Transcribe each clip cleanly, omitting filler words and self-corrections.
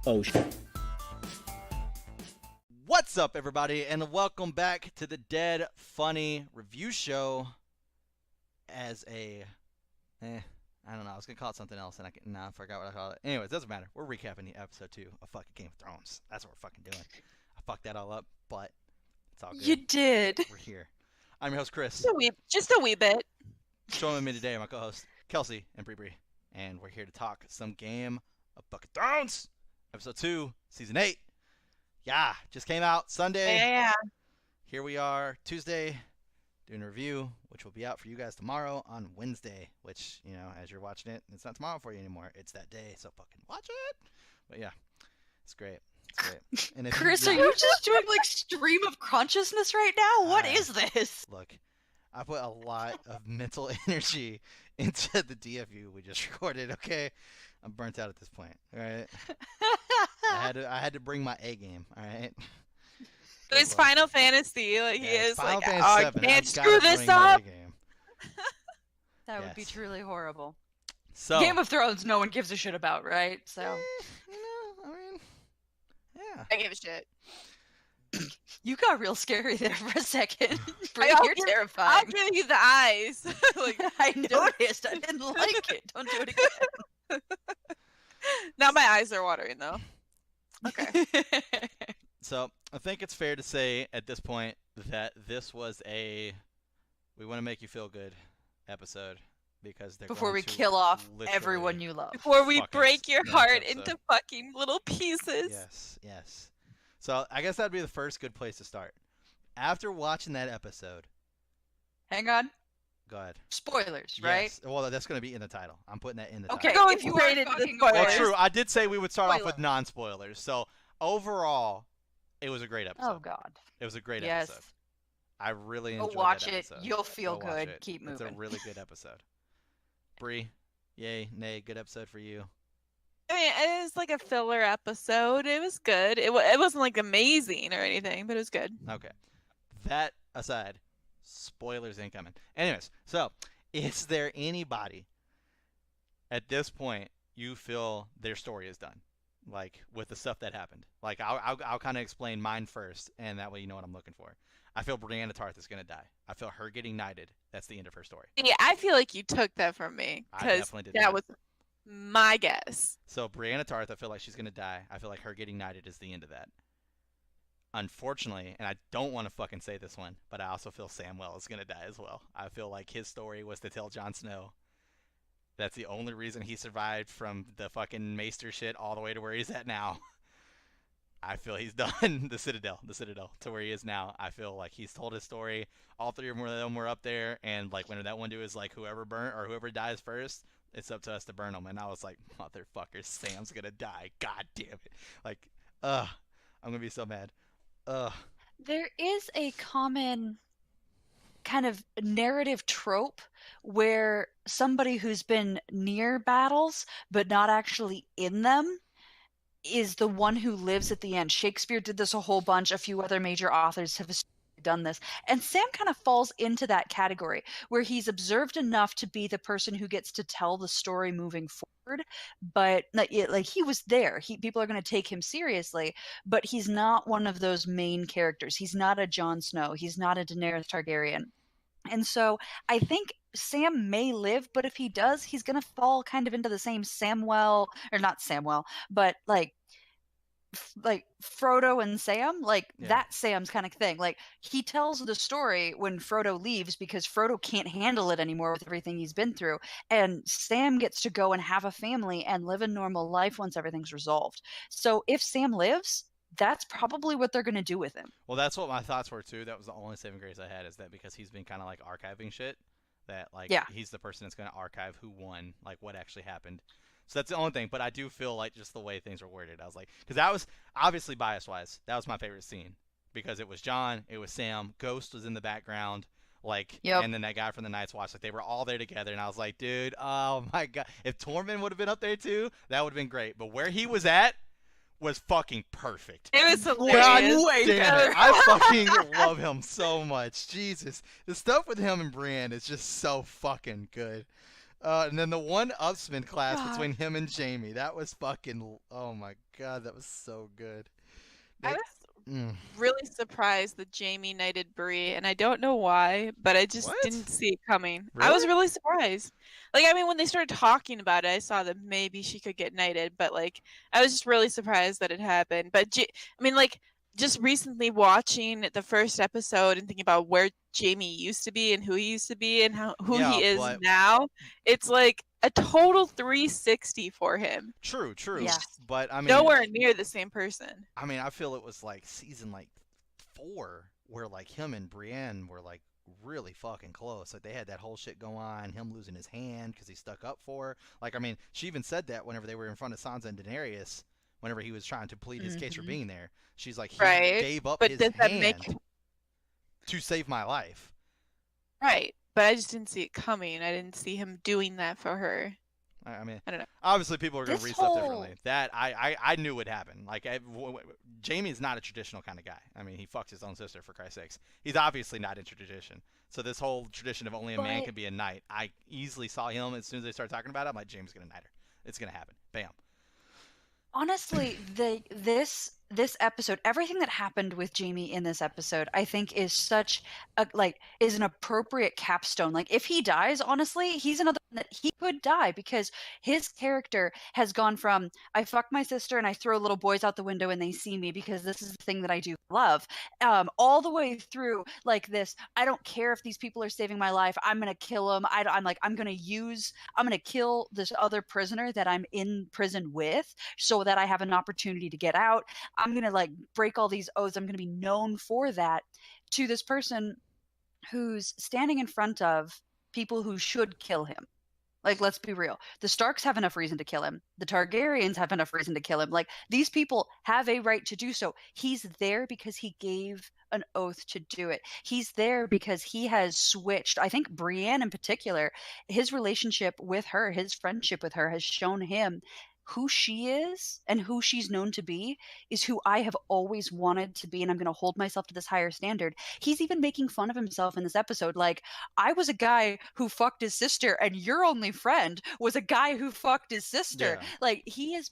Oh shit. What's up, everybody, and welcome back to the Dead Funny Review Show. As a, I don't know, I was gonna call it something else, and I forgot what I called it. Anyways, doesn't matter. We're recapping the episode 2 of fucking Game of Thrones. That's what we're fucking doing. I fucked that all up, but it's all good. You did. We're here. I'm your host, Chris. Just a wee bit. Joining me today are my co-hosts, Kelsey and Bree, and we're here to talk some Game of fucking Thrones, episode 2, season 8. Yeah, just came out Sunday. Yeah. Here we are, Tuesday, doing a review, which will be out for you guys tomorrow on Wednesday, which, you know, as you're watching it, it's not tomorrow for you anymore. It's that day, so fucking watch it. But yeah, it's great. It's great. And if Chris, are you just doing like stream of consciousness right now? What is this? Look, I put a lot of mental energy into the DFU we just recorded, okay? I'm burnt out at this point, all right? I had to bring my A game, all right? It's Final Fantasy. Like, Yeah, he is Final like, Fantasy oh, I 7, can't I've screw gotta this bring my A up. game. That would be Yes. truly horrible. So, Game of Thrones, no one gives a shit about, right? So you know, I mean, yeah. I give a shit. you got real scary there for a second. Bree, I'll you're give- terrifying. I'll give you the eyes. Like, I noticed. I didn't like it. Don't do it again. now my eyes are watering though. Okay. So, I think it's fair to say at this point that this was a we want to make you feel good episode because they're Before going we to kill off literally- everyone you love. Before we Fuck us break your next heart episode. into fucking little pieces. Yes. So, I guess that'd be the first good place to start. After watching that episode, Hang on. go ahead. Spoilers, right? Yes. Well, that's going to be in the title. I'm putting that in the Okay, title. Going if you straight are into the fucking spoilers. Well, spoilers- true. I did say we would start off with Spoiler. non-spoilers. So, overall, it was a great episode. Oh God. It was a great Yes. episode. I really Go enjoyed watch that it. episode. You'll feel Go watch good. it. Keep It's a moving. really good episode. Bree, yay, nay, good episode for you. I mean, it was like a filler episode. It was good. It wasn't like amazing or anything, but it was good. Okay. That aside, spoilers incoming. Anyways, so is there anybody at this point you feel their story is done? Like with the stuff that happened? Like I'll kind of explain mine first, and that way you know what I'm looking for. I feel Brienne of Tarth is gonna die. I feel her getting knighted. That's the end of her story. Yeah, I feel like you took that from me I because definitely did that not. was my guess. So Brienne of Tarth, I feel like she's gonna die. I feel like her getting knighted is the end of that. Unfortunately, and I don't want to fucking say this one, but I also feel Samwell is gonna die as well. I feel like his story was to tell Jon Snow. That's the only reason he survived from the fucking Maester shit all the way to where he's at now. I feel he's done the Citadel to where he is now. I feel like he's told his story. All three of them were up there, and like when that one dude is like, whoever burnt or whoever dies first, it's up to us to burn them. And I was like, motherfucker, Sam's gonna die. God damn it. Like, I'm gonna be so mad. There is a common kind of narrative trope where somebody who's been near battles but not actually in them is the one who lives at the end. Shakespeare did this a whole bunch. A few other major authors have done this. And Sam kind of falls into that category where he's observed enough to be the person who gets to tell the story moving forward. But like he was there. People are going to take him seriously, but he's not one of those main characters. He's not a Jon Snow. He's not a Daenerys Targaryen. And so I think Sam may live, but if he does, he's going to fall kind of into the same Samwell, or not Samwell, but like Frodo and Sam, like Yeah. that Sam's kind of thing. Like he tells the story when Frodo leaves because Frodo can't handle it anymore with everything he's been through. And Sam gets to go and have a family and live a normal life once everything's resolved. So if Sam lives, that's probably what they're going to do with him. Well, that's what my thoughts were too. That was the only saving grace I had, is that because he's been kind of like archiving shit, that like Yeah. he's the person that's going to archive who won, like what actually happened. So that's the only thing. But I do feel like just the way things were worded, I was like, because that was obviously bias-wise, that was my favorite scene because it was Jon, it was Sam, Ghost was in the background, like, Yep. and then that guy from the Night's Watch, like they were all there together, and I was like, dude, oh my god, if Tormund would have been up there too, that would have been great. But where he was at was fucking perfect. It was God hilarious. way damn better. it. I fucking love him so much. Jesus. The stuff with him and Brienne is just so fucking good. And then the one upspin class God. between him and Jamie, that was fucking. Oh my god, that was so good. I Like, was mm, really surprised that Jamie knighted Bree, and I don't know why, but I just what? didn't see it coming. I was Really? really surprised. Like, I mean, when they started talking about it, I saw that maybe she could get knighted, but like, I was just really surprised that it happened. But I mean, like, just recently watching the first episode and thinking about where Jamie used to be and who he used to be and who Yeah, he is but now, it's like a total 360 for him. true, true. Yeah. But I mean, Nowhere near the same person. I mean, I feel it was like season like 4 where like him and Brienne were like really fucking close. Like they had that whole shit go on, him losing his hand because he stuck up for her. Like I mean, she even said that whenever they were in front of Sansa and Daenerys, whenever he was trying to plead his case for Mhm. being there. She's like, he Right. gave up But his does that hand make to save my life. right? But I just didn't see it coming. I didn't see him doing that for her. I mean, I don't know. obviously people are going to This read stuff whole- differently. That I knew would happen. Like Jamie's not a traditional kind of guy. I mean, he fucks his own sister for Christ's sakes. He's obviously not into tradition. So this whole tradition of only a man But- can be a knight, I easily saw him as soon as they started talking about it. I'm like, Jamie's going to knight her. It's going to happen. Bam. Honestly, this episode, everything that happened with Jamie in this episode, I think is such a is an appropriate capstone. Like if he dies, honestly, he's another one that he could die because his character has gone from I fuck my sister and I throw little boys out the window and they see me because this is the thing that I do love, all the way through like this. I don't care if these people are saving my life. I'm gonna kill them. I'm gonna kill this other prisoner that I'm in prison with so that I have an opportunity to get out. I'm going to like break all these oaths. I'm going to be known for that, to this person who's standing in front of people who should kill him. Like, let's be real. The Starks have enough reason to kill him. The Targaryens have enough reason to kill him. Like, these people have a right to do so. He's there because he gave an oath to do it. He's there because he has switched. I think Brienne in particular, his relationship with her, his friendship with her has shown him who she is and who she's known to be is who I have always wanted to be, and I'm going to hold myself to this higher standard. He's even making fun of himself in this episode. Like, I was a guy who fucked his sister, and your only friend was a guy who fucked his sister. Yeah. Like, he's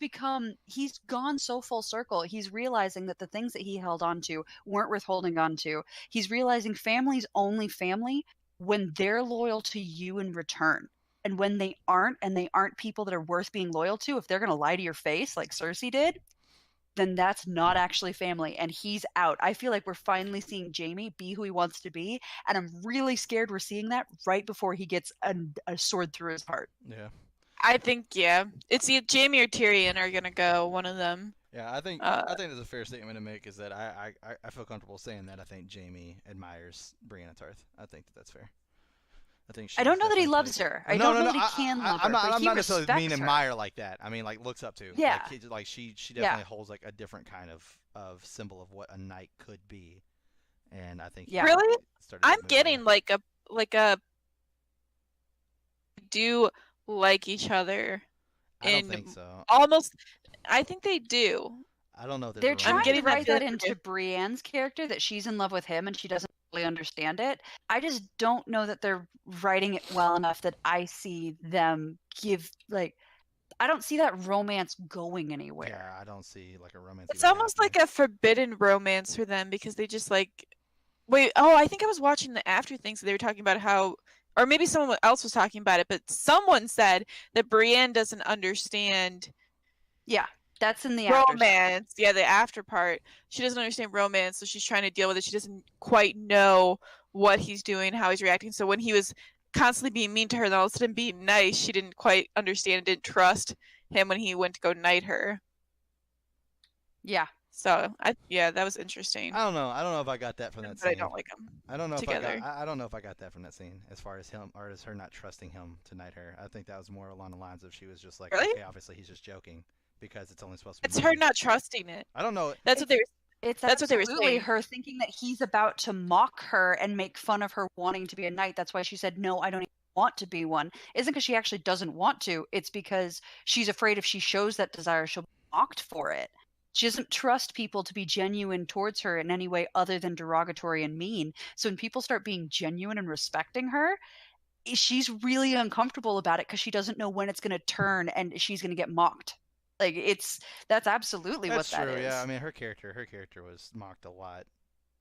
gone so full circle. He's realizing that the things that he held on to weren't worth holding on to. He's realizing family's only family when they're loyal to you in return. And when they aren't, and they aren't people that are worth being loyal to, if they're going to lie to your face like Cersei did, then that's not actually family. And he's out. I feel like we're finally seeing Jamie be who he wants to be. And I'm really scared we're seeing that right before he gets a sword through his heart. Yeah. I think it's either Jamie or Tyrion are gonna go. One of them. Yeah, I think there's a fair statement to make is that I feel comfortable saying that I think Jamie admires Brienne of Tarth. I think that's fair. I think I don't know that he definitely loves played- her. I don't know that he can love her. I'm not, but I'm he not necessarily respects mean her. admire like that. I mean like looks up to. Yeah. Like she Yeah. definitely holds like a different kind of symbol of what a knight could be, and I think he Yeah. Really? started to I'm move on. getting like a do like each other. I don't in think so. almost. I think they do. I don't know if there's They're a trying getting to that write that feeling into Brienne's character that she's in love with him and she doesn't really understand it. I just don't know that they're writing it well enough that I see them I don't see that romance going anywhere. Yeah, I don't see like a romance. It's even almost happening. like a forbidden romance for them because they just like wait. Oh, I think I was watching the after things. They were talking about how, or maybe someone else was talking about it, but someone said that Brienne doesn't understand Yeah, that's in the after stuff. romance. Yeah, the after part. She doesn't understand romance, so she's trying to deal with it. She doesn't quite know what he's doing, how he's reacting. So when he was constantly being mean to her, and all of a sudden being nice, she didn't quite understand, didn't trust him when he went to go knight her. Yeah. So that was interesting. I don't know. I don't know if I got that from that But I scene. don't like him. I don't know together. if I don't know if I got that from that scene as far as him or as her not trusting him to knight her. I think that was more along the lines of she was just like, Really? okay, obviously he's just joking because it's only supposed to be. It's her me. not trusting it. I don't know. That's what they were. It's That's what they were absolutely saying. her thinking that he's about to mock her and make fun of her wanting to be a knight. That's why she said, no, I don't even want to be one. Isn't because she actually doesn't want to. It's because she's afraid if she shows that desire, she'll be mocked for it. She doesn't trust people to be genuine towards her in any way other than derogatory and mean. So when people start being genuine and respecting her, she's really uncomfortable about it because she doesn't know when it's going to turn and she's going to get mocked. Like that's absolutely That's what true. that is. Yeah, I mean, her character was mocked a lot,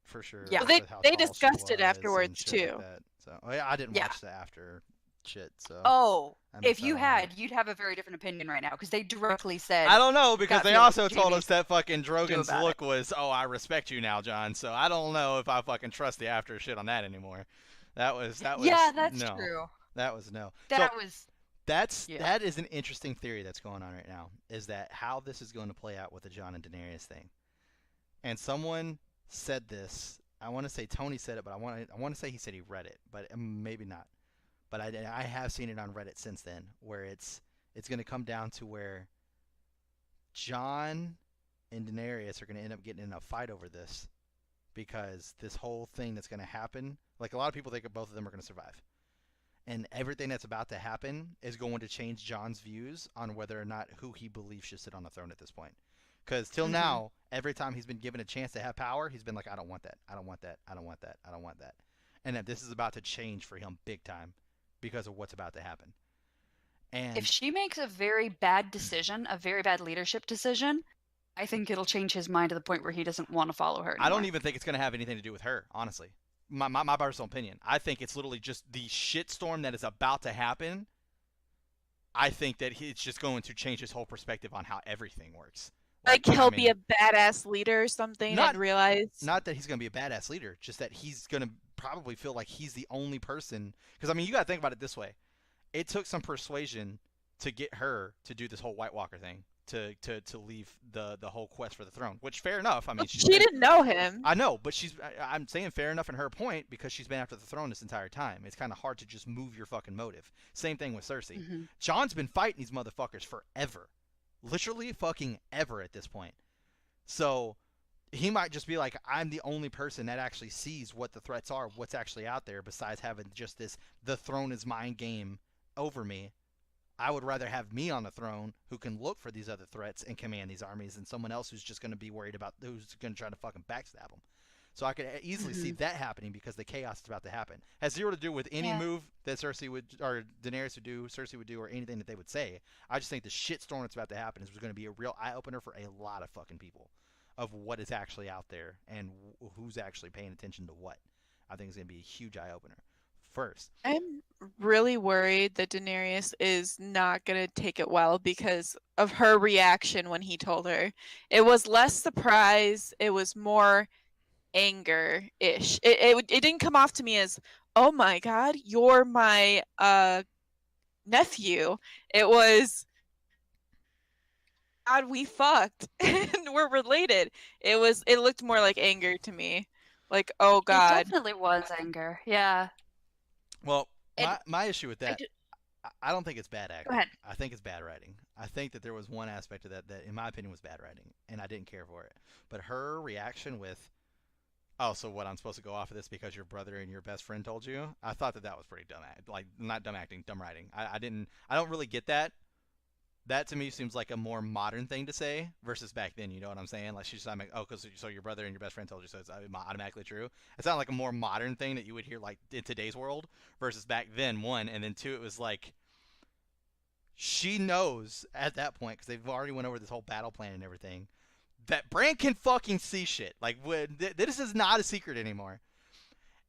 for sure. Yeah. Well, with how they tall she discussed it was afterwards, and shit like too. that. So, oh, yeah, I didn't Yeah. watch the after shit. So, Oh, I missed if you out on that. had, you'd have a very different opinion right now because they directly said, I don't know, because got they feelings also for told Jamie. us that fucking Do Drogon's about look was, "Oh, I respect you now, John." So I don't know if I fucking trust the after shit on that anymore. That was yeah, that's no. true. That was no. That So was yeah. that is an interesting theory that's going on right now. Is that how this is going to play out with the Jon and Daenerys thing? And someone said this. I want to say Tony said it, but I want to say he said he read it, but maybe not. But I have seen it on Reddit since then, where it's going to come down to where Jon and Daenerys are going to end up getting in a fight over this, because this whole thing that's going to happen, like a lot of people think both of them are going to survive. And everything that's about to happen is going to change Jon's views on whether or not who he believes should sit on the throne at this point. Because till now, every time he's been given a chance to have power, he's been like, I don't want that. I don't want that. I don't want that. I don't want that. And that this is about to change for him big time because of what's about to happen. And if she makes a very bad decision, a very bad leadership decision, I think it'll change his mind to the point where he doesn't want to follow her anymore. I don't even think it's going to have anything to do with her, honestly. My personal opinion. I think it's literally just the shitstorm that is about to happen. I think that it's just going to change his whole perspective on how everything works. Like he'll be a badass leader or something and realize. Not that he's going to be a badass leader, just that he's going to probably feel like he's the only person. Because, I mean, you got to think about it this way. It took some persuasion to get her to do this whole White Walker thing, to leave the whole quest for the throne, which fair enough. I mean, she didn't know him. I know, but I'm saying fair enough in her point, because she's been after the throne this entire time. It's kind of hard to just move your fucking motive. Same thing with Cersei. Jon's been fighting these motherfuckers forever. Literally fucking ever at this point. So he might just be like, I'm the only person that actually sees what the threats are, what's actually out there, besides having just this the throne is mine game over me. I would rather have me on the throne who can look for these other threats and command these armies than someone else who's just going to be worried about who's going to try to fucking backstab them. So I could easily see that happening because the chaos is about to happen. Has zero to do with any move that Cersei would, or Daenerys would do, Cersei would do, or anything that they would say. I just think the shitstorm that's about to happen is going to be a real eye-opener for a lot of fucking people of what is actually out there and who's actually paying attention to what. I think it's going to be a huge eye-opener. First, I'm really worried that Daenerys is not going to take it well because of her reaction when he told her. It was less surprise. It was more anger-ish. It didn't come off to me as, oh my god, you're my nephew. It was, God, we fucked and we're related. It looked more like anger to me. Like, oh god. It definitely was anger. Yeah. Well, my issue with that, I don't think it's bad acting. Go ahead. I think it's bad writing. I think that there was one aspect of that, in my opinion, was bad writing, and I didn't care for it. But her reaction with, oh, so what, I'm supposed to go off of this because your brother and your best friend told you? I thought that was pretty dumb. Like, not dumb acting, dumb writing. I don't really get that. That to me seems like a more modern thing to say versus back then. You know what I'm saying? Like, she's like, oh, so your brother and your best friend told you, so it's automatically true. It sounded like a more modern thing that you would hear like in today's world versus back then. One, and then two, it was like she knows at that point, because they've already went over this whole battle plan and everything, that Bran can fucking see shit. Like, this is not a secret anymore.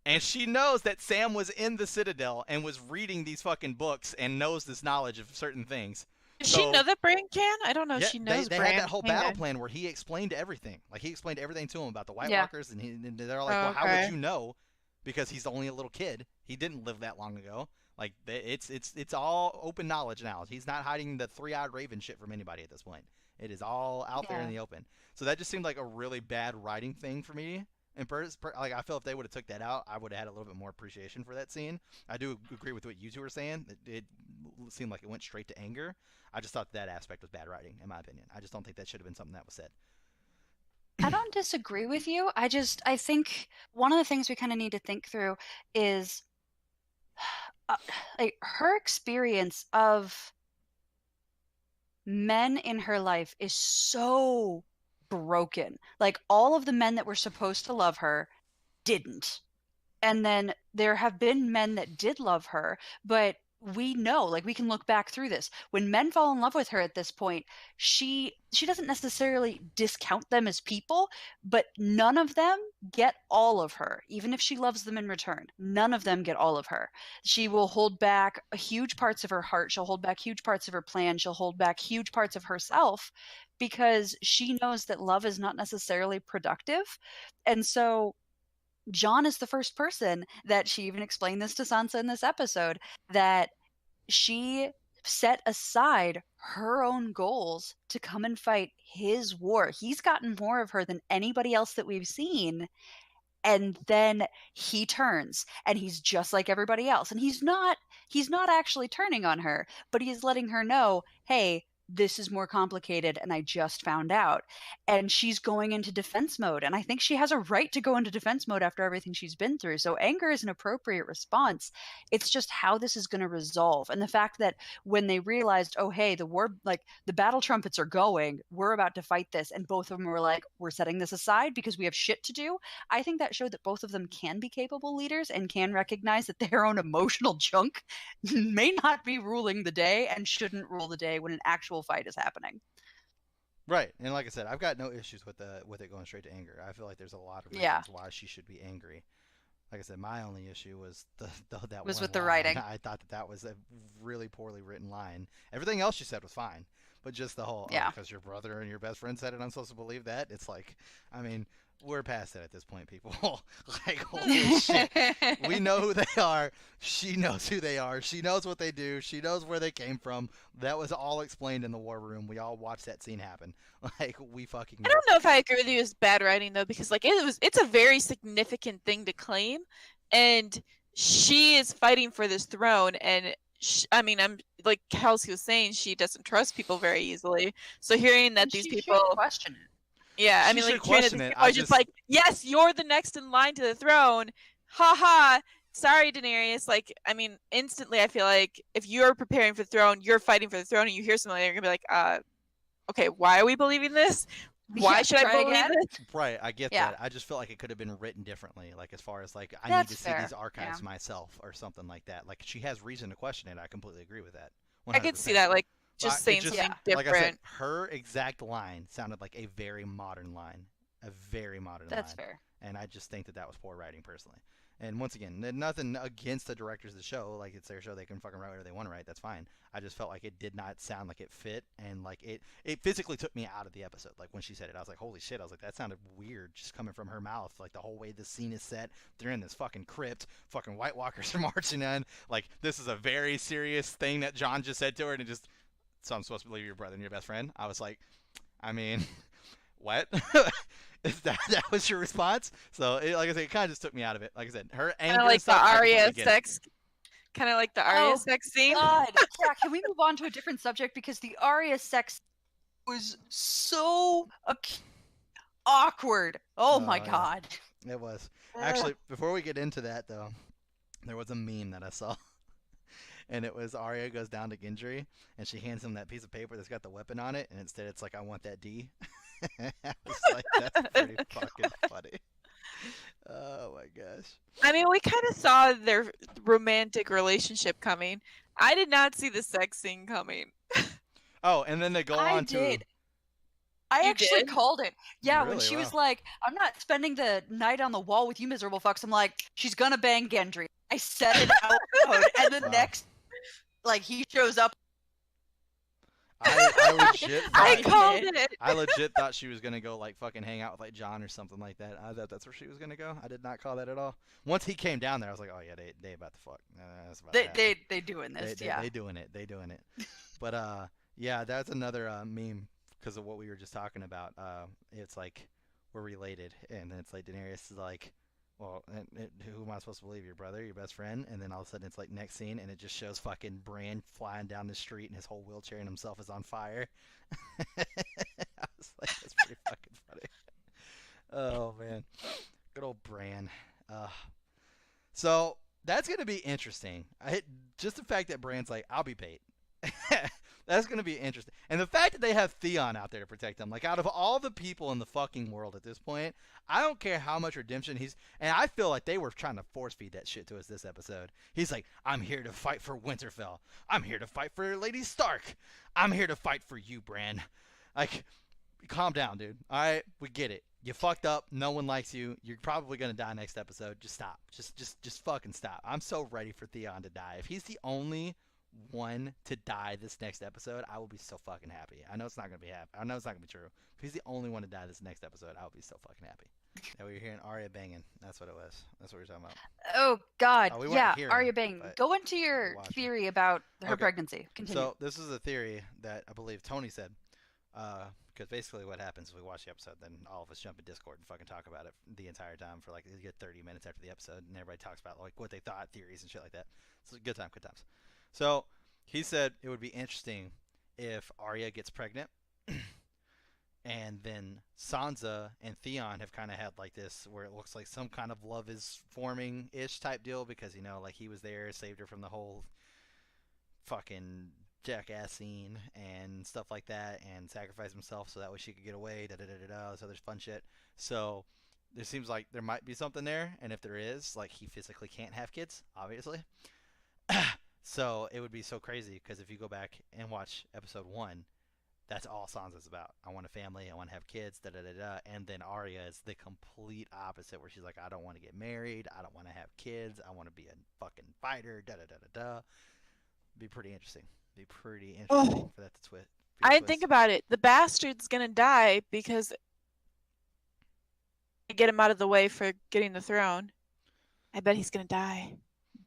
And she knows that Sam was in the Citadel and was reading these fucking books and knows this knowledge of certain things. Does she know that Bran can? I don't know if she knows they Bran. had that whole battle plan where he explained everything. Like, he explained everything to him about the White Walkers, and they're like, well, how would you know? Because he's only a little kid. He didn't live that long ago. Like, it's all open knowledge now. He's not hiding the three-eyed raven shit from anybody at this point. It is all out there in the open. So that just seemed like a really bad writing thing for me. And like, I feel if they would have took that out, I would have had a little bit more appreciation for that scene. I do agree with what you two were saying. It seemed like it went straight to anger. I just thought that aspect was bad writing, in my opinion. I just don't think that should have been something that was said. I don't disagree with you. I think one of the things we kind of need to think through is like her experience of men in her life is so broken. Like, all of the men that were supposed to love her didn't. And then there have been men that did love her, but we know, like, we can look back through this. When men fall in love with her at this point, she doesn't necessarily discount them as people, but none of them get all of her, even if she loves them in return. None of them get all of her. She will hold back huge parts of her heart. She'll hold back huge parts of her plan. She'll hold back huge parts of herself because she knows that love is not necessarily productive. And so Jon is the first person that she even explained this to Sansa in this episode, that she set aside her own goals to come and fight his war. He's gotten more of her than anybody else that we've seen. And then he turns and he's just like everybody else. And he's not actually turning on her, but he's letting her know, hey, this is more complicated and I just found out. And she's going into defense mode. And I think she has a right to go into defense mode after everything she's been through. So anger is an appropriate response. It's just how this is going to resolve. And the fact that when they realized, oh, hey, the war, like the battle trumpets are going, we're about to fight this. And both of them were like, we're setting this aside because we have shit to do. I think that showed that both of them can be capable leaders and can recognize that their own emotional junk may not be ruling the day and shouldn't rule the day when an actual fight is happening. Right, and like I said, I've got no issues with it going straight to anger. I feel like there's a lot of reasons why she should be angry. Like I said, my only issue was that was one with the line. writing. I thought that was a really poorly written line. Everything else she said was fine, but just the whole because your brother and your best friend said it, I'm supposed to believe that. It's like, I mean, we're past that at this point, people. Like, holy shit. We know who they are. She knows who they are. She knows what they do. She knows where they came from. That was all explained in the war room. We all watched that scene happen. Like, we fucking know. I don't know if I agree with you as bad writing, though, because, like, it's a very significant thing to claim, and she is fighting for this throne, and I mean, I'm like Kelsey was saying, she doesn't trust people very easily. So hearing that these people question it. Yeah, I mean, like, people are just like, yes, you're the next in line to the throne. Ha ha. Sorry, Daenerys. Like, I mean, instantly, I feel like if you're preparing for the throne, you're fighting for the throne, and you hear something, you're gonna be like, okay, why are we believing this? Why should I believe this? Right, I get that. I just feel like it could have been written differently. Like, as far as like, I need to see these archives myself or something like that. Like, she has reason to question it. I completely agree with that. 100%. I could see that. Like, just saying something different. Like I said, her exact line sounded like a very modern line. A very modern line. That's fair. And I just think that was poor writing, personally. And once again, nothing against the directors of the show. Like, it's their show. They can fucking write whatever they want to write. That's fine. I just felt like it did not sound like it fit. And, like, it physically took me out of the episode. Like, when she said it, I was like, holy shit. I was like, that sounded weird just coming from her mouth. Like, the whole way the scene is set. They're in this fucking crypt. Fucking White Walkers are marching in. Like, this is a very serious thing that Jon just said to her. And it just... So I'm supposed to believe your brother and your best friend? I was like, I mean, what? Is that was your response? So, like I said, it kind of just took me out of it. Like I said, her anger. Kind of like the Arya sex. Kind of like the Arya sex scene. God. Yeah, can we move on to a different subject, because the Arya sex was so awkward. Oh my God. It was. Actually, before we get into that though, there was a meme that I saw. And it was Arya goes down to Gendry, and she hands him that piece of paper that's got the weapon on it, and instead it's like, I want that D. I was like, that's pretty fucking funny. Oh my gosh. I mean, we kind of saw their romantic relationship coming. I did not see the sex scene coming. Oh, and then they go on to... I actually called it. Yeah, really? When she was like, I'm not spending the night on the wall with you miserable fucks, I'm like, she's gonna bang Gendry. I said it out loud, and the next, like, he shows up. I legit thought she was gonna go like fucking hang out with like Jon or something like that. I thought that's where she was gonna go. I did not call that at all. Once he came down there, I was like, oh yeah, they about to fuck. That's about they doing this. They doing it. But yeah, that's another meme because of what we were just talking about. It's like we're related, and then it's like Daenerys is like, well, who am I supposed to believe? Your brother, your best friend? And then all of a sudden it's like next scene, and it just shows fucking Bran flying down the street, and his whole wheelchair and himself is on fire. I was like, that's pretty fucking funny. Oh man, good old Bran. So that's gonna be interesting. Just the fact that Bran's like, I'll be paid. That's going to be interesting. And the fact that they have Theon out there to protect them, like out of all the people in the fucking world at this point, I don't care how much redemption he's. And I feel like they were trying to force feed that shit to us this episode. He's like, I'm here to fight for Winterfell. I'm here to fight for Lady Stark. I'm here to fight for you, Bran. Like, calm down, dude. All right, we get it. You fucked up. No one likes you. You're probably gonna die next episode. Just stop. Just fucking stop. I'm so ready for Theon to die. If he's the only one to die this next episode, I will be so fucking happy. I know it's not gonna be happy. I know it's not gonna be true. If he's the only one to die this next episode, I will be so fucking happy. Yeah, we were hearing Arya banging. That's what it was. That's what we were talking about. Oh God, Oh, we weren't yeah, hearing, Arya Bang. but Go into your watching. theory about her Okay. pregnancy. Continue. So this is a theory that I believe Tony said. Because basically what happens is we watch the episode, then all of us jump in Discord and fucking talk about it the entire time for like you get 30 minutes after the episode, and everybody talks about like what they thought, theories and shit like that. So good time, good times. So he said it would be interesting if Arya gets pregnant, and then Sansa and Theon have kind of had like this where it looks like some kind of love is forming ish type deal because like he was there, saved her from the whole fucking jackass scene and stuff like that, and sacrifice himself so that way she could get away, this other fun shit. So there seems like there might be something there, and if there is, like, he physically can't have kids, obviously. So it would be so crazy because if you go back and watch episode 1, that's all Sansa's about. I want a family, I want to have kids, and then Arya is the complete opposite, where she's like, I don't want to get married, I don't want to have kids, I want to be a fucking fighter, Be pretty interesting. Be pretty interesting for that to twist. I didn't think about it. The bastard's gonna die because they get him out of the way for getting the throne. I bet he's gonna die.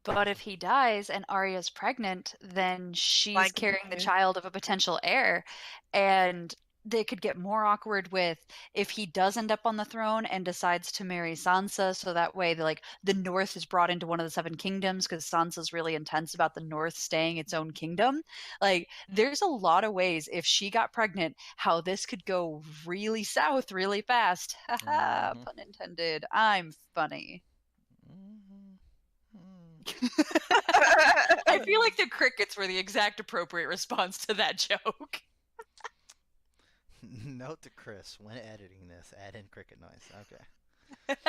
But if he dies and Arya's pregnant, then she's Like- carrying the child of a potential heir, and they could get more awkward with if he does end up on the throne and decides to marry Sansa, so that way the North is brought into one of the Seven Kingdoms because Sansa's really intense about the North staying its own kingdom. Like, there's a lot of ways if she got pregnant how this could go really south really fast. Haha, Mhm. pun intended. I'm funny. I feel like the crickets were the exact appropriate response to that joke. Note to Chris, when editing this, add in cricket noise. Okay.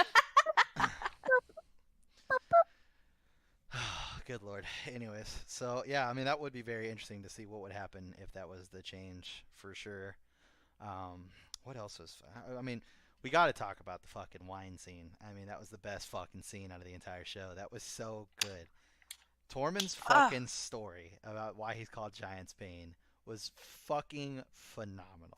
Good lord. Anyways, so yeah, I mean that would be very interesting to see what would happen if that was the change for sure. What else was? I mean, we got to talk about the fucking wine scene. I mean, that was the best fucking scene out of the entire show. That was so good. Tormund's fucking story about why he's called Giant's Bane was fucking phenomenal.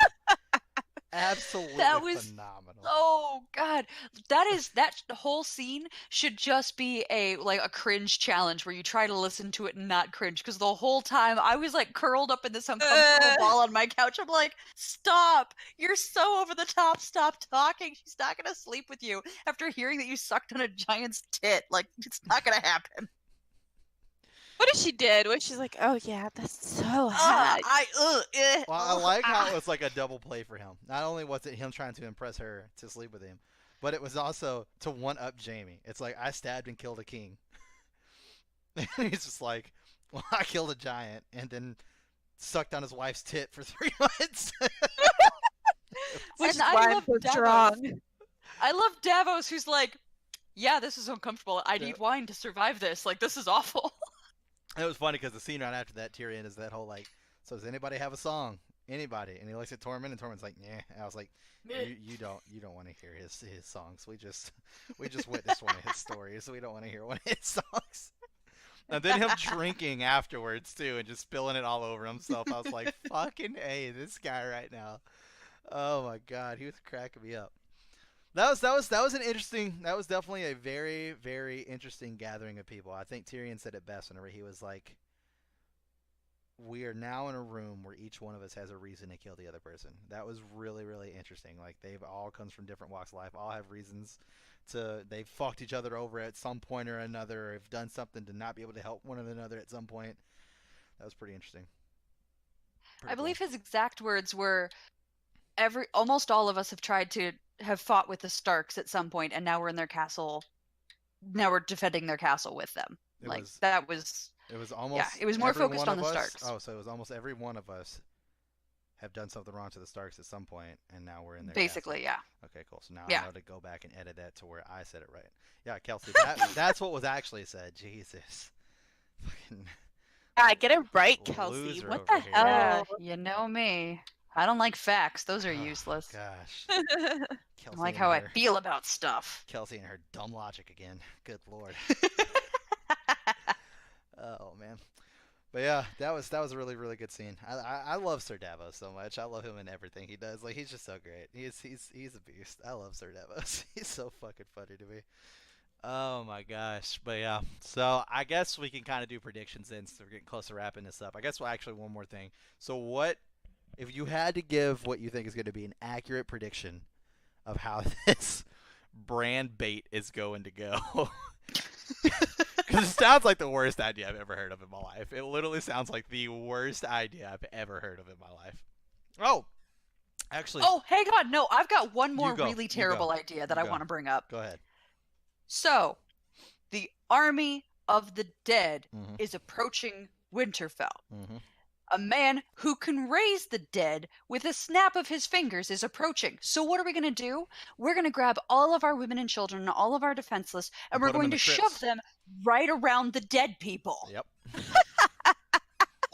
Absolutely phenomenal. Oh God, that whole scene should just be a cringe challenge where you try to listen to it and not cringe, because the whole time I was like curled up in this uncomfortable ball on my couch. I'm like, stop! You're so over the top. Stop talking. She's not gonna sleep with you after hearing that you sucked on a giant's tit. Like, it's not gonna happen. What if she did? What if she's like, oh yeah, that's so hot. Well, I like how it was like a double play for him. Not only was it him trying to impress her to sleep with him, but it was also to one up Jamie. It's like, I stabbed and killed a king. And he's just like, well, I killed a giant and then sucked on his wife's tit for 3 months. Which And is I why I'm love so Davos. strong. I love Davos, who's like, yeah, this is uncomfortable. I Yeah. need wine to survive this. Like, this is awful. It was funny because the scene right after that, Tyrion, is that whole like, so does anybody have a song? Anybody? And he looks at Tormund, and Tormund's like, yeah. And I was like, you don't want to hear his songs. We just witnessed one of his stories. We don't want to hear one of his songs. And then him drinking afterwards too, and just spilling it all over himself. I was like, fucking A, this guy right now. Oh my god, he was cracking me up. That was an interesting. That was definitely a very, very interesting gathering of people. I think Tyrion said it best whenever he was like, "We are now in a room where each one of us has a reason to kill the other person." That was really, really interesting. Like, they've all comes from different walks of life. All have reasons to. They've fucked each other over at some point or another, or have done something to not be able to help one another at some point. That was pretty interesting. I believe his exact words were, almost all of us have tried to have fought with the Starks at some point, and now we're in their castle. Now we're defending their castle with them. It Like, was- that was It was almost it was more every focused one on of the us- Starks. Oh, so it was almost every one of us have done something wrong to the Starks at some point, and now we're in their Basically, castle. yeah. Okay, cool. So now Yeah. I know to go back and edit that to where I said it right. Yeah, Kelsey, that's what was actually said. Jesus. Fucking Yeah, get it right, Kelsey. loser What over the here. Yeah, hell? you know me. I don't like facts. Those are Oh, useless. Gosh. I Kelsey like and how I her- feel about stuff. Kelsey and her dumb logic again. Good lord. Oh man. But yeah, that was a really really good scene. I love Sir Davos so much. I love him in everything he does. Like he's just so great. He's a beast. I love Sir Davos. He's so fucking funny to me. Oh my gosh. But yeah. So I guess we can kind of do predictions then, so we're getting close to wrapping this up. I guess actually one more thing. So what if you had to give what you think is going to be an accurate prediction of how this brand bait is going to go? Because it sounds like the worst idea I've ever heard of in my life. It literally sounds like the worst idea I've ever heard of in my life. Oh, actually, Oh, hang on. No, I've got one more go, really you terrible go, idea that you I go. want to bring up. go ahead. So, the army of the dead Mhm. is approaching Winterfell. Mm-hmm. A man who can raise the dead with a snap of his fingers is approaching. So what are we going to do? We're going to grab all of our women and children and all of our defenseless, and we're Put 'em going in to the shove crypts. them right around the dead people. Yep.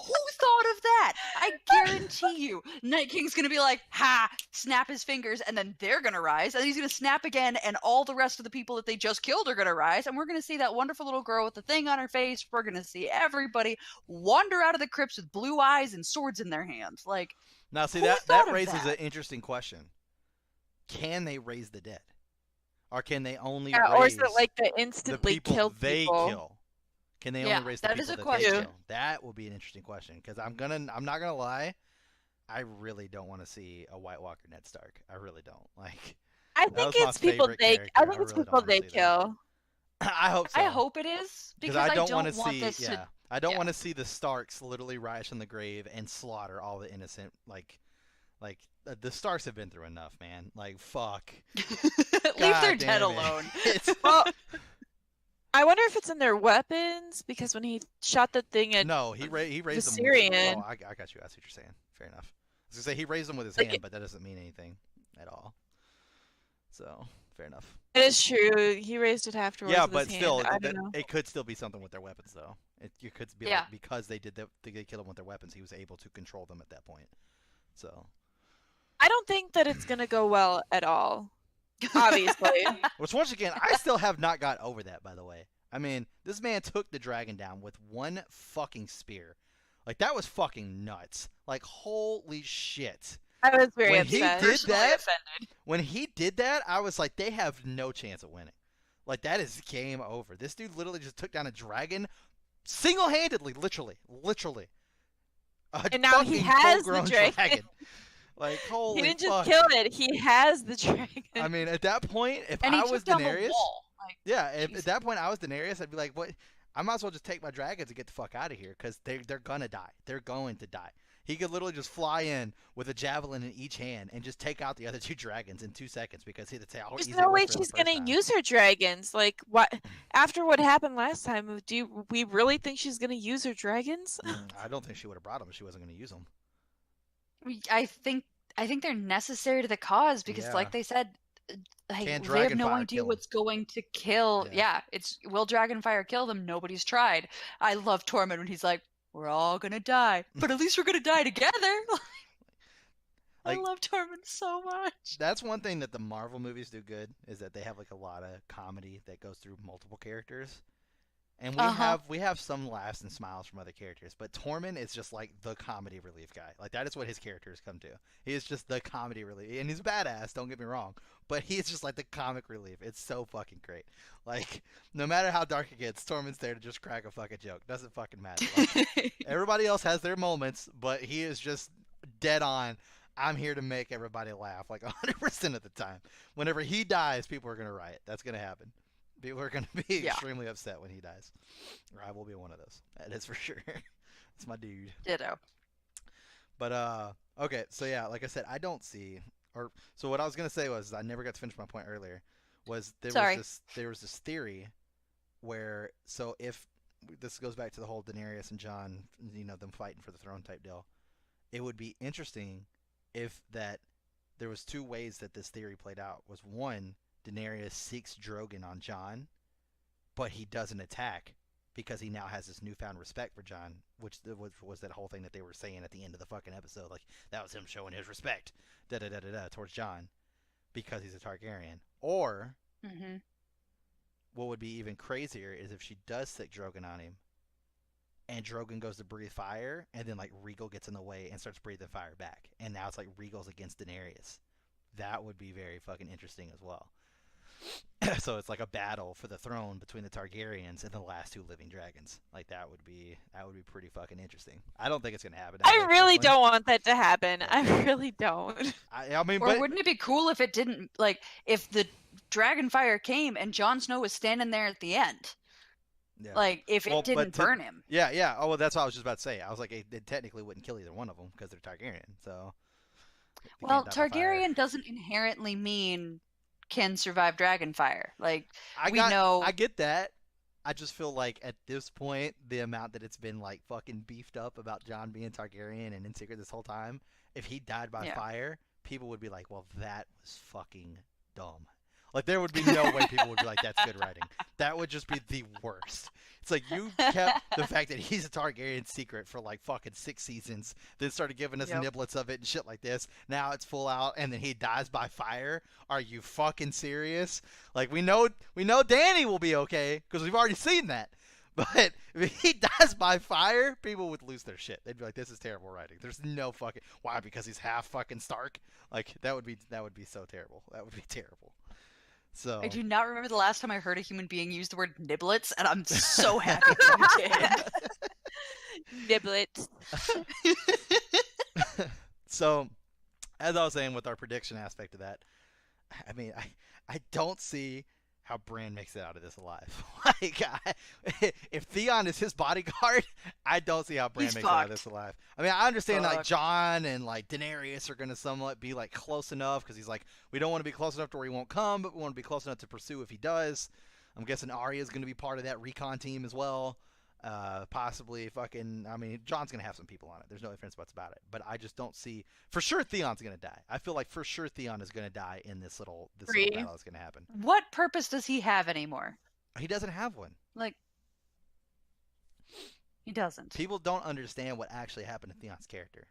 Who thought of that? I guarantee you, Night King's going to be like, ha, snap his fingers, and then they're going to rise, and he's going to snap again, and all the rest of the people that they just killed are going to rise, and we're going to see that wonderful little girl with the thing on her face. We're going to see everybody wander out of the crypts with blue eyes and swords in their hands. Like, Now, see Who that thought of raises that? an interesting question. Can they raise the dead, or can they only Yeah, raise or is it like the the instantly people killed they people? kill? Can they Yeah, only raise the that people is a that question. they kill? That will be an interesting question because I'm not gonna lie, I really don't want to see a White Walker Ned Stark. I really don't. Like, I That think was my it's people favorite they. character. I I think it's really don't people wanna they see that. kill. I hope so. I hope it is, because I don't wanna want see. this Yeah, to... I don't yeah. want to see the Starks literally rise from the grave and slaughter all the innocent. The Starks have been through enough, man. Like, fuck. Leave God their dead damn it. alone. It's Well, I wonder if it's in their weapons because when he shot the thing at no, he raised them. Viserion. Oh, I got you. I see what you're saying. Fair enough. I was gonna say he raised them with his Like hand, it- but that doesn't mean anything at all. So fair enough. it is true, he raised it afterwards. Yeah, with but his still, hand. I don't know. it could still be something with their weapons, though. You could be Yeah. like, because they killed them with their weapons, he was able to control them at that point. So, I don't think that it's gonna go well at all. Obviously. which once again, I still have not got over that. By the way, I mean this man took the dragon down with one fucking spear. Like that was fucking nuts. Like holy shit. I was very When he upset. did Personally that- offended. When he did that, I was like, they have no chance of winning. Like that is game over. This dude literally just took down a dragon, single-handedly, literally. And now he fucking has the full-grown dragon. Like holy He didn't fuck. just kill it, he has the dragon. I mean, at that point, if And he I took was down the Daenerys, wall. Like, yeah, if Jeez. at that point I was Daenerys, I'd be like, what? I might as well just take my dragons and get the fuck out of here because they're gonna die. They're going to die. He could literally just fly in with a javelin in each hand and just take out the other two dragons in 2 seconds because he'd say, "Oh, There's he's no gonna way wait for them she's the first gonna time." use her dragons. Like what? After what happened last time, do we really think she's gonna use her dragons? I don't think she would have brought them if she wasn't going to use them. I think they're necessary to the cause because, Yeah. like they said, like, Can they have no Dragonfire idea kill 'em? what's going to kill. Yeah. Yeah, it's will Dragonfire kill them? Nobody's tried. I love Tormund when he's like, "We're all gonna die, but at least we're gonna die together." I Like- love Tormund so much. That's one thing that the Marvel movies do good is that they have like a lot of comedy that goes through multiple characters. And we have some laughs and smiles from other characters, but Tormund is just like the comedy relief guy. Like that is what his character has come to. He is just the comedy relief, and he's badass. Don't get me wrong, but he is just like the comic relief. It's so fucking great. Like no matter how dark it gets, Tormund's there to just crack a fucking joke. Doesn't fucking matter. Like, everybody else has their moments, but he is just dead on. I'm here to make everybody laugh like 100% of the time. Whenever he dies, people are gonna riot. That's gonna happen. People are going to be Yeah. extremely upset when he dies. Or I will be one of those. That is for sure. That's my dude. Ditto. But, okay. So, yeah, like I said, I don't see... So what I was going to say was, I never got to finish my point earlier, was there Sorry. was this theory where, so if this goes back to the whole Daenerys and Jon, them fighting for the throne type deal. It would be interesting if that there was two ways that this theory played out. Was one, Daenerys seeks Drogon on Jon, but he doesn't attack because he now has this newfound respect for Jon, which was that whole thing that they were saying at the end of the fucking episode. Like, that was him showing his respect towards Jon because he's a Targaryen. Or, what would be even crazier is if she does sick Drogon on him, and Drogon goes to breathe fire, and then like Rhaegal gets in the way and starts breathing fire back, and now it's like Rhaegal's against Daenerys. That would be very fucking interesting as well. So it's like a battle for the throne between the Targaryens and the last two living dragons. Like, that would be pretty fucking interesting. I don't think it's gonna happen. I really don't want that to happen. I really don't. I mean, or wouldn't it be cool if it didn't, like, if the dragon fire came and Jon Snow was standing there at the end? Yeah. Like, if it didn't burn him. Yeah. Oh, well, that's what I was just about to say. I was like, it technically wouldn't kill either one of them because they're Targaryen. So. Well, Targaryen doesn't inherently mean can survive dragon fire. Like, I get that. I just feel like at this point, the amount that it's been like fucking beefed up about Jon being Targaryen and in secret this whole time, if he died by fire, people would be like, well, that was fucking dumb. Like, there would be no way people would be like, that's good writing. That would just be the worst. It's like, you kept the fact that he's a Targaryen secret for like fucking 6 seasons, then started giving us niblets of it and shit like this. Now it's full out, and then he dies by fire. Are you fucking serious? Like, we know Dany will be okay because we've already seen that. But if he dies by fire, people would lose their shit. They'd be like, this is terrible writing. There's no fucking... Why? Because he's half fucking Stark? Like, that would be so terrible. That would be terrible. So I do not remember the last time I heard a human being use the word niblets, and I'm so happy that you did. Niblets. So, as I was saying with our prediction aspect of that, I mean, I don't see how Bran makes it out of this alive. Like, if Theon is his bodyguard, I don't see how Bran makes it out of this alive. I mean, I understand like Jon and like Daenerys are gonna somewhat be like close enough because he's like, we don't want to be close enough to where he won't come, but we want to be close enough to pursue if he does. I'm guessing Arya is gonna be part of that recon team as well. Possibly fucking, I mean, Jon's gonna have some people on it. There's no ifs, buts about it. But I just don't see, for sure Theon's gonna die. I feel like for sure Theon is gonna die in this little battle that's gonna happen. What purpose does he have anymore? He doesn't have one. Like, he doesn't. People don't understand what actually happened to Theon's character.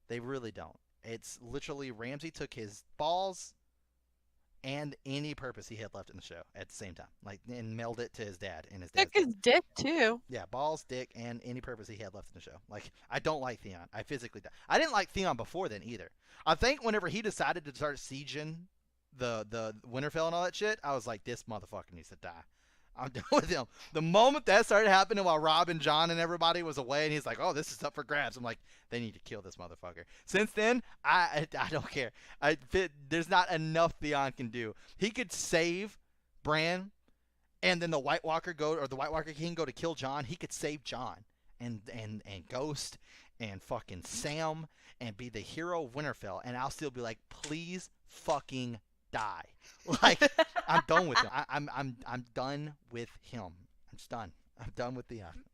They really don't. It's literally Ramsay took his balls and any purpose he had left in the show at the same time, like, and melded it to his dad and his dad. Took his dick too. Yeah, balls, dick, and any purpose he had left in the show. Like, I don't like Theon. I physically don't. I didn't like Theon before then either. I think whenever he decided to start sieging the Winterfell and all that shit, I was like, this motherfucker needs to die. I'm done with him. The moment that started happening while Robb and Jon and everybody was away, and he's like, oh, this is up for grabs, I'm like, they need to kill this motherfucker. Since then, I don't care. There's not enough Theon can do. He could save Bran, and then the White Walker King go to kill Jon. He could save Jon and Ghost and fucking Sam and be the hero of Winterfell, and I'll still be like, please fucking die. Like, I'm done with him. I'm done with him. I'm just done. I'm done with Theon.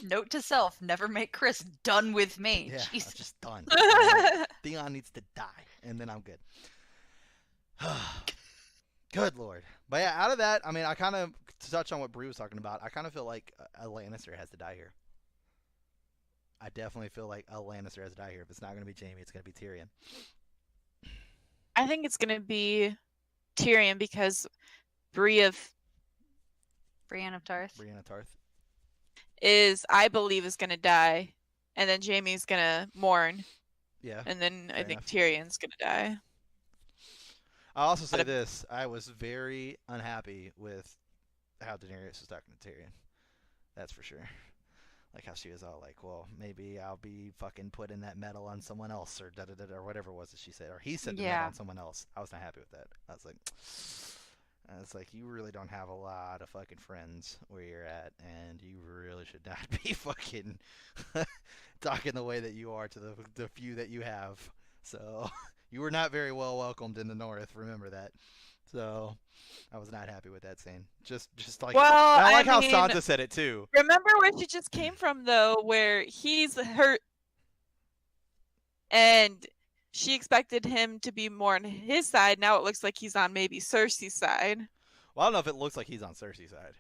Note to self: never make Chris done with me. Yeah, Jesus. I'm just done. Theon needs to die, and then I'm good. Good Lord. But yeah, out of that, I mean, I kind of, to touch on what Bree was talking about, I kind of feel like a Lannister has to die here. I definitely feel like a Lannister has to die here. If it's not going to be Jaime, it's going to be Tyrion. I think it's going to be Tyrion because Brienne of Tarth I believe is going to die, and then Jaime's going to mourn. Yeah. And then I think enough. Tyrion's going to die. I'll also say this. I was very unhappy with how Daenerys was talking to Tyrion. That's for sure. Like how she was all like, well, maybe I'll be fucking putting that medal on someone else, or da-da-da-da, or whatever it was that she said. Or he said the medal on someone else. I was not happy with that. I was like, you really don't have a lot of fucking friends where you're at, and you really should not be fucking talking the way that you are to the few that you have. So, you were not very well welcomed in the North, remember that. So I was not happy with that scene. Just like Well, I like how mean, Sansa said it too. remember where she just came from, though, where he's hurt, and she expected him to be more on his side. Now it looks like he's on maybe Cersei's side. Well, I don't know if it looks like he's on Cersei's side.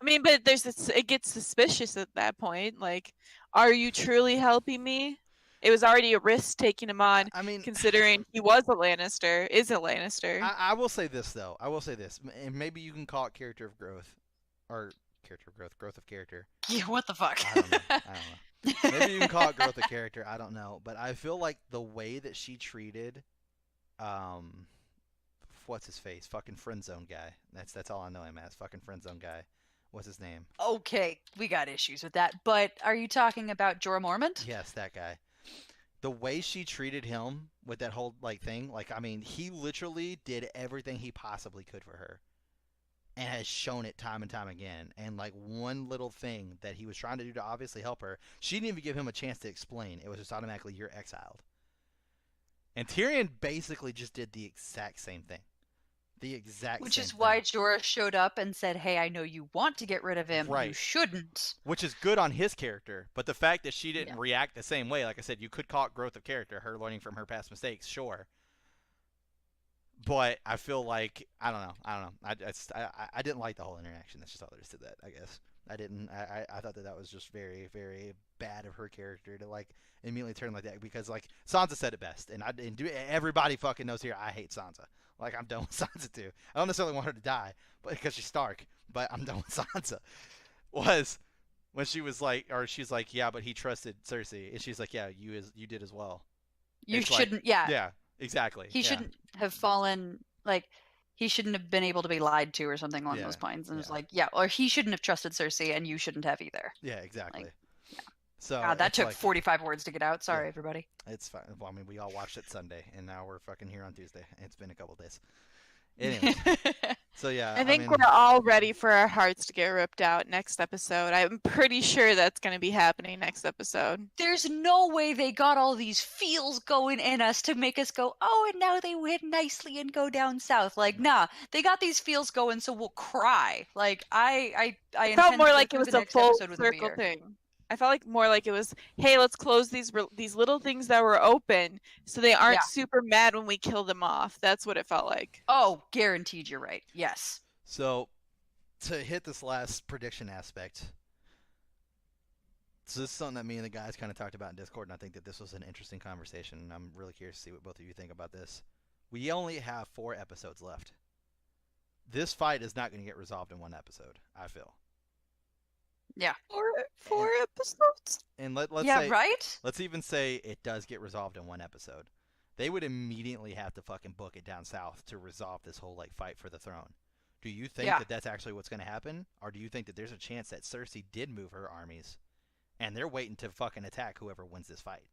I mean, but it gets suspicious at that point. Like, are you truly helping me? It was already a risk taking him on, I mean, considering he was a Lannister, is a Lannister. I will say this though. I will say this, and maybe you can call it character of growth, or growth of character. Yeah, what the fuck? I don't know. I don't know. Maybe you can call it growth of character. I don't know, but I feel like the way that she treated, what's his face? Fucking friend zone guy. That's all I know him as. Fucking friend zone guy. What's his name? Okay, we got issues with that. But are you talking about Jorah Mormont? Yes, that guy. The way she treated him with that whole like thing, like I mean, he literally did everything he possibly could for her, and has shown it time and time again. And like one little thing that he was trying to do to obviously help her, she didn't even give him a chance to explain. It was just automatically, you're exiled. And Tyrion basically just did the exact same thing. The exact Which same is thing. why Jorah showed up and said, "Hey, I know you want to get rid of him. You Right. shouldn't." Which is good on his character, but the fact that she didn't Yeah. react the same way, like I said, you could call it growth of character, her learning from her past mistakes, sure. But I feel like I don't know. I didn't like the whole interaction. That's just all there is to that, I guess. I didn't. I thought that was just very, very bad of her character to like immediately turn like that, because like Sansa said it best, and everybody fucking knows here I hate Sansa. Like I'm done with Sansa too. I don't necessarily want her to die, but because she's Stark, but I'm done with Sansa. Was when she was like, or she's like, yeah, but he trusted Cersei, and she's like, yeah, you did as well. You It's like- shouldn't. Yeah. Yeah, exactly. He yeah. shouldn't have fallen. Like, he shouldn't have been able to be lied to or something along Yeah, those lines. And it's yeah. like, yeah, or he shouldn't have trusted Cersei, and you shouldn't have either. Yeah, exactly. yeah. So God, that it's took like, 45 words to get out. Sorry, Yeah. everybody. It's fine. Well, I mean, we all watched it Sunday, and now we're fucking here on Tuesday. It's been a couple days. Anyway, so yeah, I think mean, we're all ready for our hearts to get ripped out next episode. I'm pretty sure that's going to be happening next episode. There's no way they got all these feels going in us to make us go, oh, and now they win nicely and go down south. Like, nah, they got these feels going, so we'll cry. Like, I It intend felt to more go like it through was the a next full episode with a circle beer. thing. I felt like more like it was, hey, let's close these little things that were open so they aren't Yeah. super mad when we kill them off. That's what it felt like. Oh, guaranteed you're right. Yes. So to hit this last prediction aspect, so this is something that me and the guys kind of talked about in Discord, and I think that this was an interesting conversation, and I'm really curious to see what both of you think about this. We only have 4 episodes left. This fight is not going to get resolved in one episode, I feel. Yeah. Four episodes? And let's yeah, say, right? let's even say it does get resolved in one episode. They would immediately have to fucking book it down south to resolve this whole like fight for the throne. Do you think Yeah. that that's actually what's going to happen, or do you think that there's a chance that Cersei did move her armies, and they're waiting to fucking attack whoever wins this fight?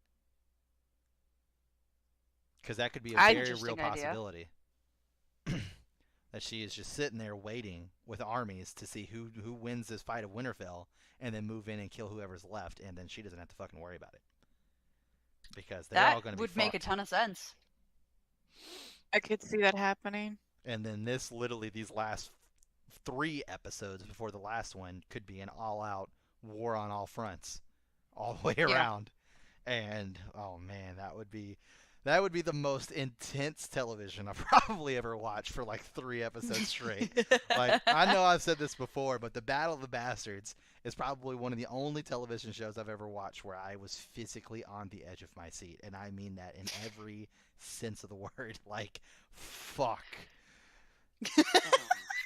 Because that could be a very real Interesting idea. possibility. That she is just sitting there waiting with armies to see who wins this fight of Winterfell, and then move in and kill whoever's left, and then she doesn't have to fucking worry about it. Because they're all That going to be would make a fucked. ton of sense. I could see that happening. And then these last 3 episodes before the last one could be an all-out war on all fronts, all the way Yeah. around. And oh man, that would be the most intense television I've probably ever watched for like 3 episodes straight. Like, I know I've said this before, but the Battle of the Bastards is probably one of the only television shows I've ever watched where I was physically on the edge of my seat, and I mean that in every sense of the word. Like, fuck.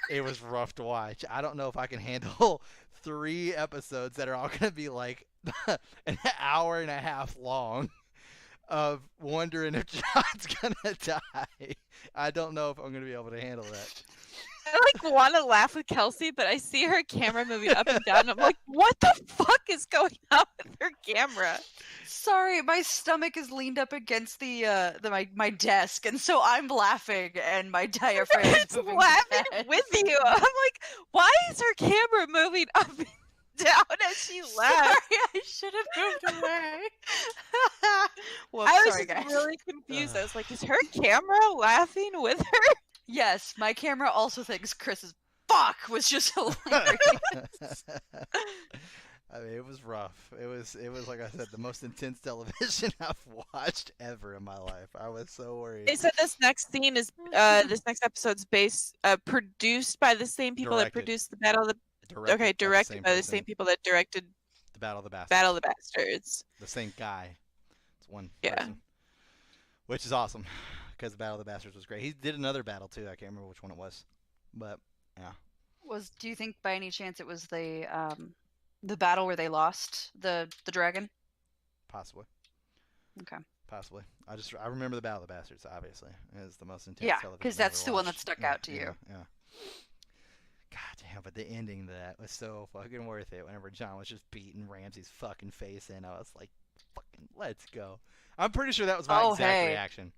It was rough to watch. I don't know if I can handle 3 episodes that are all going to be like an hour and a half long of wondering if John's going to die. I don't know if I'm going to be able to handle that. I like want to laugh with Kelsey, but I see her camera moving up and down. And I'm like, what the fuck is going on with her camera? Sorry, my stomach is leaned up against my desk, and so I'm laughing, and my diaphragm is It's moving laughing back. with you. I'm like, why is her camera moving up and down as she laughs? Sorry, I should have moved away. Whoops, I was sorry, just guys. really confused. I was like, is her camera laughing with her? Yes, my camera also thinks Chris's fuck was just hilarious. I mean, it was rough. It was like I said, the most intense television I've watched ever in my life. I was so worried. They said this next scene is this next episode's produced by the same people that Directed. produced the Battle of the directed by the same people that directed The Battle of the Bastards. Battle of the Bastards. The same guy. It's one Yeah. person. Which is awesome, because the Battle of the Bastards was great. He did another battle too. I can't remember which one it was, but yeah. Do you think by any chance it was the battle where they lost the dragon? Possibly. Okay. Possibly. I remember the Battle of the Bastards. Obviously, it's the most intense. Yeah, television 'cause I've that's ever the one that watched. stuck Yeah, out to you. Yeah. God damn, but the ending to that was so fucking worth it. Whenever John was just beating Ramsey's fucking face in, I was like, fucking, let's go. I'm pretty sure that was my exact reaction.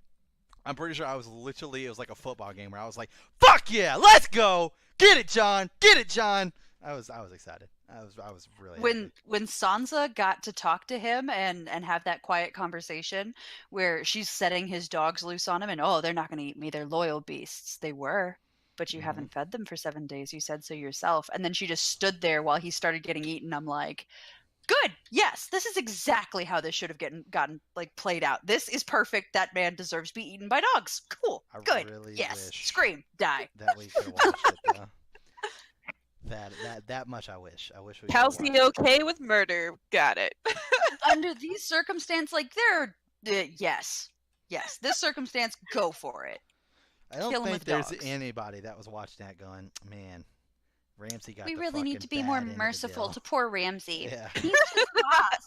I'm pretty sure I was literally, it was like a football game where I was like, fuck yeah, let's go. Get it, John. Get it, John. I was excited. I was really happy. When Sansa got to talk to him and have that quiet conversation where she's setting his dogs loose on him and, oh, they're not going to eat me, they're loyal beasts. They were, but you haven't fed them for 7 days. You said so yourself. And then she just stood there while he started getting eaten. I'm like, good. Yes, this is exactly how this should have gotten like played out. This is perfect. That man deserves to be eaten by dogs. Cool. I Good. really Yes. wish Scream. Die. that we could have watched it though. That much I wish. I wish we could have Kelsey watched it. okay with murder? Got it. Under these circumstances, like yes. This circumstance, go for it. I don't kill 'em think with there's dogs. anybody that was watching that going, man, Ramsey got We the really need fucking to be bad more end of the merciful deal. to poor Ramsey. Yeah. He's just hot.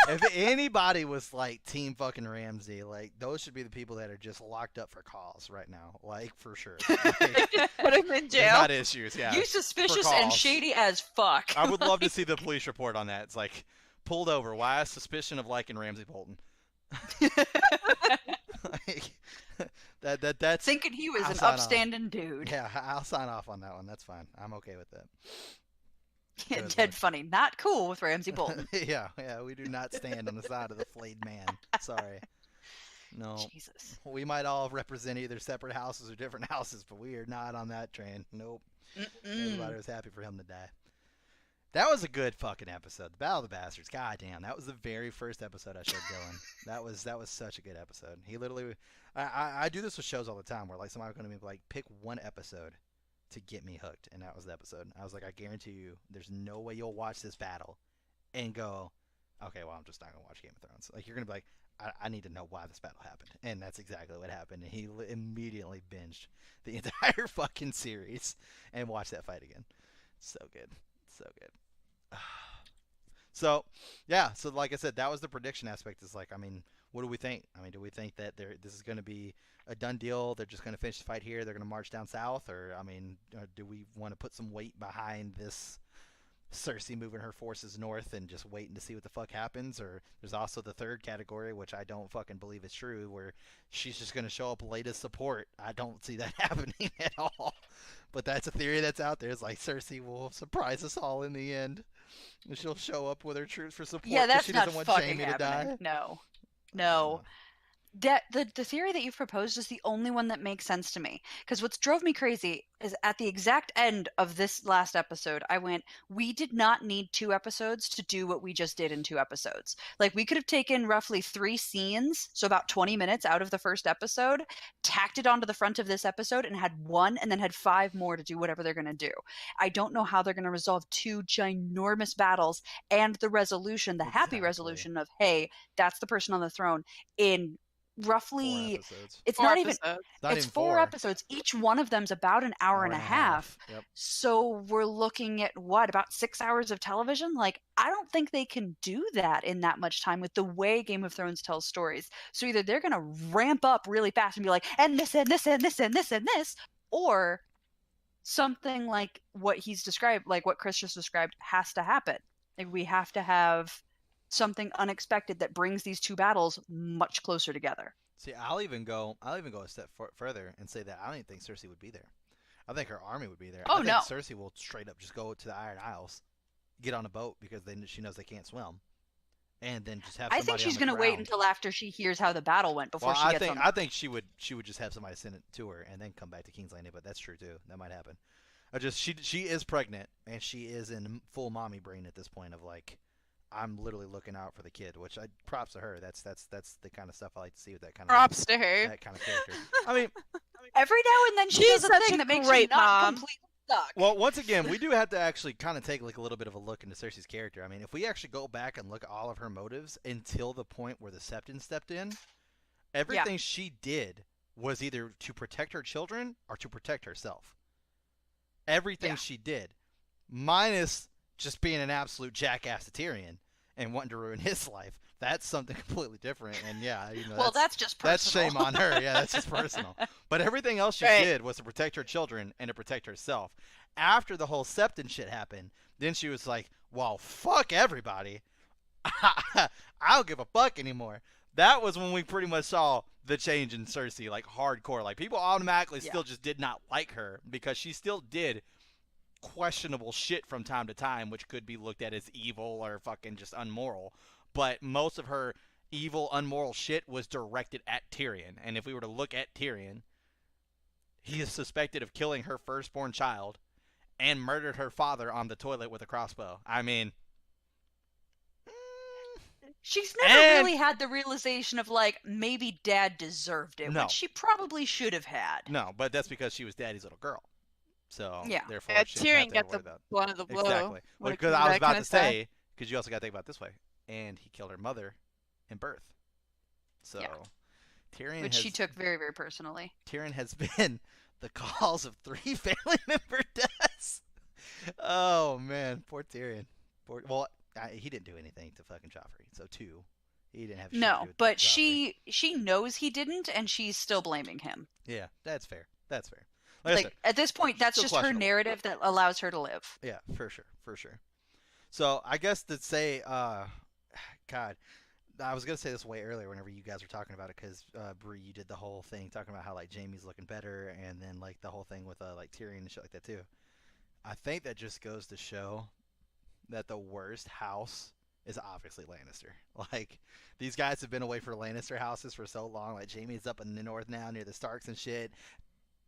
If anybody was like Team fucking Ramsey, like those should be the people that are just locked up for cause right now, like for sure. Like, Put him in They've jail. got issues, yeah. You suspicious and cause. shady as fuck. I would love to see the police report on that. It's like, pulled over. Why a suspicion of liking Ramsey Bolton? like, that's Thinking he was I'll an sign off. upstanding dude. yeah. I'll sign off on that one. That's fine. I'm okay with that. Yeah, Good dead luck. funny. Not cool with Ramsey Bolton. yeah. We do not stand on the side of the flayed man. Sorry. No. Jesus. We might all represent either separate houses or different houses, but we are not on that train. Nope. Everybody was happy for him to die. That was a good fucking episode. The Battle of the Bastards. God damn, that was the very first episode I showed Dylan. that was such a good episode. He literally, I do this with shows all the time where like somebody's gonna be like, pick one episode to get me hooked, and that was the episode. I was like, I guarantee you, there's no way you'll watch this battle and go, okay, well I'm just not gonna watch Game of Thrones. Like you're gonna be like, I need to know why this battle happened, and that's exactly what happened. And he immediately binged the entire fucking series and watched that fight again. So good. So good. So, yeah. So, like I said, that was the prediction aspect. Is like, I mean, what do we think? I mean, do we think that this is going to be a done deal? They're just going to finish the fight here. They're going to march down south, or I mean, do we want to put some weight behind this? Cersei moving her forces north and just waiting to see what the fuck happens, or there's also the third category, which I don't fucking believe is true, where she's just gonna show up late as support. I don't see that happening at all. But that's a theory that's out there. It's like Cersei will surprise us all in the end. And she'll show up with her troops for support. Yeah, 'cause that's she not doesn't want fucking Jaime to happening. die. No. That the theory that you've proposed is the only one that makes sense to me. Because what's drove me crazy is at the exact end of this last episode, I went, we did not need 2 episodes to do what we just did in 2 episodes. Like we could have taken roughly 3 scenes, so about 20 minutes out of the first episode, tacked it onto the front of this episode and had 1 and then had 5 more to do whatever they're going to do. I don't know how they're going to resolve 2 ginormous battles and the resolution, the happy Exactly. resolution of, hey, that's the person on the throne in 4 roughly episodes. it's 4 not even episodes. Not it's even 4 episodes, each one of them's about an hour and a half. Yep. So we're looking at what, about 6 hours of television? Like I don't think they can do that in that much time with the way Game of Thrones tells stories. So either they're going to ramp up really fast and be like, and this and this and this and this and this, or something like what he's described, like what Chris just described, has to happen. Like we have to have something unexpected that brings these 2 battles much closer together. See, I'll even go a step further and say that I don't even think Cersei would be there. I think her army would be there. Oh, I think no. Cersei will straight up just go to the Iron Isles, get on a boat because she knows they can't swim, and then just have I somebody think she's on the gonna wait ground. until after she hears how the battle went before Well, she gets on. I think she would just have somebody send it to her and then come back to King's Landing, but that's true too. That might happen. She is pregnant and she is in full mommy brain at this point of like, I'm literally looking out for the kid, which I props to her. That's the kind of stuff I like to see with that kind of Props to her. that kind of character. I mean, Every now and then she She's does a such thing a that makes you great not mom. completely stuck. well, once again, we do have to actually kind of take like a little bit of a look into Cersei's character. I mean, if we actually go back and look at all of her motives until the point where the Septon stepped in, everything she did was either to protect her children or to protect herself. Everything Yeah. she did, minus just being an absolute jackass to Tyrion and wanting to ruin his life. That's something completely different. And yeah, well, that's just personal. that's shame on her. Yeah, that's just personal. But everything else she Right. did was to protect her children and to protect herself. After the whole Septon shit happened, then she was like, well, fuck everybody. I don't give a fuck anymore. That was when we pretty much saw the change in Cersei, like hardcore. Like people automatically Yeah. still just did not like her because she still did questionable shit from time to time, which could be looked at as evil or fucking just unmoral. But most of her evil, unmoral shit was directed at Tyrion. And if we were to look at Tyrion, he is suspected of killing her firstborn child and murdered her father on the toilet with a crossbow. I mean, She's never And- really had the realization of like maybe Dad deserved it, No. which she probably should have had. no, but that's because she was daddy's little girl. So, Yeah. therefore, Yeah, she didn't have Tyrion to got worry the about blunt of the blow. Exactly. when it Because comes I was that about kinda to stuff. say, because you also got to think about it this way, and he killed her mother in birth. So, Yeah. Tyrion Which has she took very, very personally. Tyrion has been the cause of 3 family member deaths. Oh man, poor Tyrion. He didn't do anything to fucking Joffrey. So 2, he didn't have shit to do No, with but Joffrey. she knows he didn't, and she's still blaming him. Yeah, that's fair. That's fair. Like I Like said, at this point, that's still just her questionable. narrative that allows her to live. yeah, for sure, for sure. So I guess to say, God, I was gonna say this way earlier whenever you guys were talking about it, because Bree, you did the whole thing talking about how like Jaime's looking better, and then like the whole thing with like Tyrion and shit like that too. I think that just goes to show that the worst house is obviously Lannister. Like these guys have been away from Lannister houses for so long. Like Jaime's up in the north now near the Starks and shit.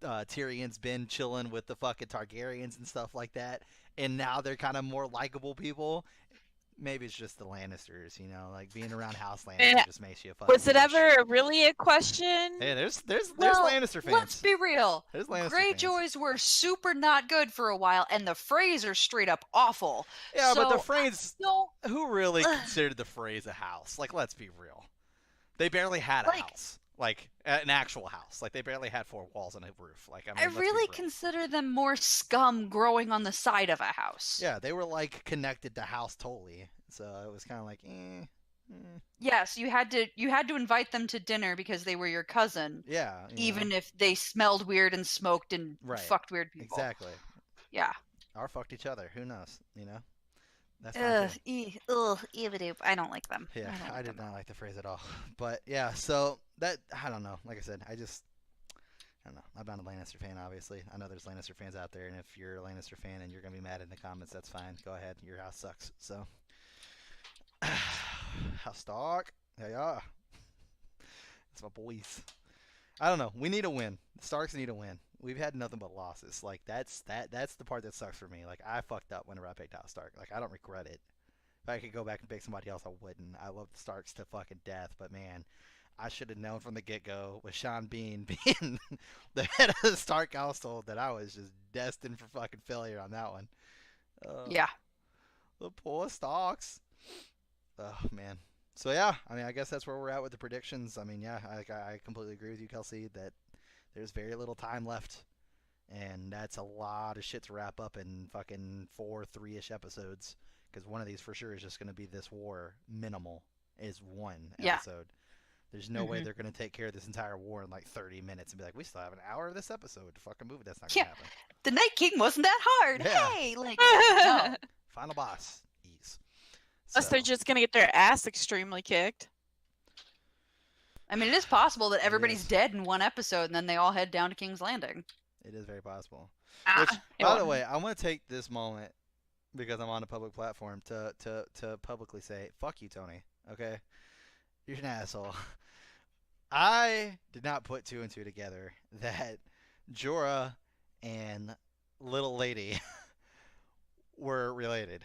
Tyrion's been chilling with the fucking Targaryens and stuff like that, and now they're kind of more likable people. Maybe it's just the Lannisters, like being around House Lannister Yeah. just makes you a fucking Was it douche. ever really a question? Hey, there's Well, Lannister fans. Let's be real. There's Lannister fans. Greyjoys were super not good for a while, and the Freys are straight up awful. Yeah, but the so, Freys, No, who really Ugh. considered the Freys a house? Like, let's be real. They barely had a Like- house. Like, an actual house. Like, they barely had 4 walls and a roof. Like, I mean, I let's be really real. consider them more scum growing on the side of a house. Yeah, they were, like, connected to House Tully. So it was kind of like, Yes, you had to invite them to dinner because they were your cousin, yeah. even if they smelled weird and smoked and Right. fucked weird people. Exactly. Yeah. Or fucked each other. Who knows? That's fine too. I don't like them. Yeah, don't I like did them. not like the phrase at all. But yeah, so that I don't know. Like I said, I don't know. I'm not a Lannister fan, obviously. I know there's Lannister fans out there, and if you're a Lannister fan and you're gonna be mad in the comments, that's fine. Go ahead. Your house sucks. So, House Stark. Yeah. That's my boys. I don't know. We need a win. The Starks need a win. We've had nothing but losses. Like that's the part that sucks for me. Like I fucked up whenever I picked House Stark. Like I don't regret it. If I could go back and pick somebody else, I wouldn't. I love the Starks to fucking death, but man, I should have known from the get-go with Sean Bean being the head of the Stark household that I was just destined for fucking failure on that one. Yeah. The poor Starks. Oh man. So yeah, I mean, I guess that's where we're at with the predictions. I mean, yeah, I completely agree with you, Kelsey, that there's very little time left, and that's a lot of shit to wrap up in fucking 4 3-ish episodes. Because one of these for sure is just going to be this war. Minimal is 1 Yeah. episode. There's no way Mhm. they're going to take care of this entire war in like 30 minutes and be like, we still have an hour of this episode to fucking move it. That's not going Yeah. to happen. The Night King wasn't that hard. Yeah. Hey, like no. Final boss. Ease. Unless they're So, just gonna get their ass extremely kicked. I mean, it is possible that everybody's is. dead in one episode, and then they all head down to King's Landing. it is very possible. Ah, Which, it by the won't. way, I want to take this moment because I'm on a public platform to publicly say, fuck you, Tony. Okay, you're an asshole. I did not put two and two together that Jorah and Little Lady were related.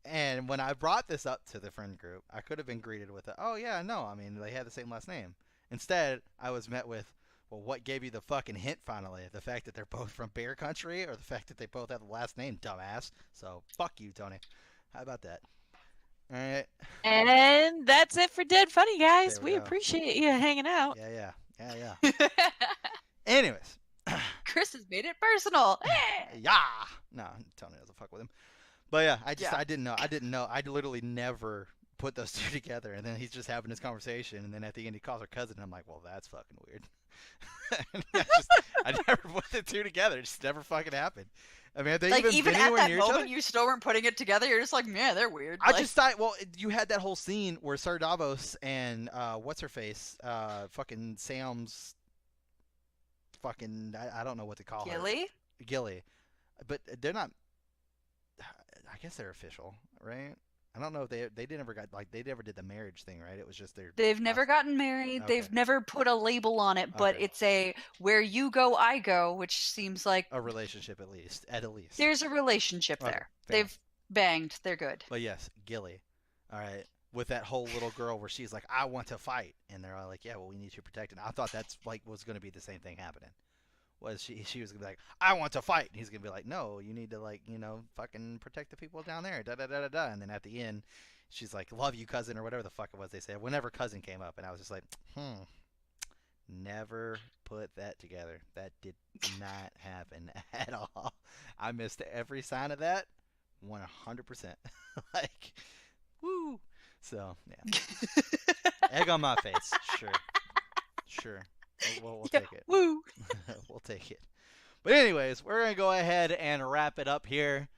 And when I brought this up to the friend group, I could have been greeted with, "Oh yeah, no, I mean they had the same last name." Instead, I was met with, "Well, what gave you the fucking hint finally? The fact that they're both from Bear Country, or the fact that they both have the last name, dumbass?" So fuck you, Tony. How about that? All right. And that's it for Dead Funny, guys. There we We go. appreciate you hanging out. Yeah. Anyways, Chris has made it personal. yeah. No, Tony doesn't fuck with him. But yeah, Yeah. I didn't know. I literally never put those two together. And then he's just having this conversation, and then at the end he calls her cousin. And I'm like, well, that's fucking weird. I never put the two together. It just never fucking happened. I mean, have they Like, even been at anywhere that near each moment, other? you still weren't putting it together. You're just like, man, they're weird. I Like, just thought, well, you had that whole scene where Sir Davos and what's her face, fucking Sam's, fucking I don't know what to call her. Gilly, but they're not. I guess they're official, right? I don't know if they never got like they never did the marriage thing, right? It was just their. they've never gotten married. Okay. They've never put a label on it, but Okay. it's a where you go, I go, which seems like A relationship at least. there's a relationship Okay, there. fair They've banged. They're good. But yes, Gilly. All right. With that whole little girl where she's like, I want to fight. And they're all like, yeah, well, we need to protect it. I thought that's like was going to be the same thing happening. Was she was going to be like, I want to fight. And he's going to be like, no, you need to like, fucking protect the people down there. Da da da da da. And then at the end, she's like, love you, cousin, or whatever the fuck it was they said. Whenever cousin came up. And I was just like, never put that together. That did not happen at all. I missed every sign of that 100%. Like, woo. So, yeah. Egg on my face. Sure. We'll Yeah, take it. woo. We'll take it. But anyways, we're going to go ahead and wrap it up here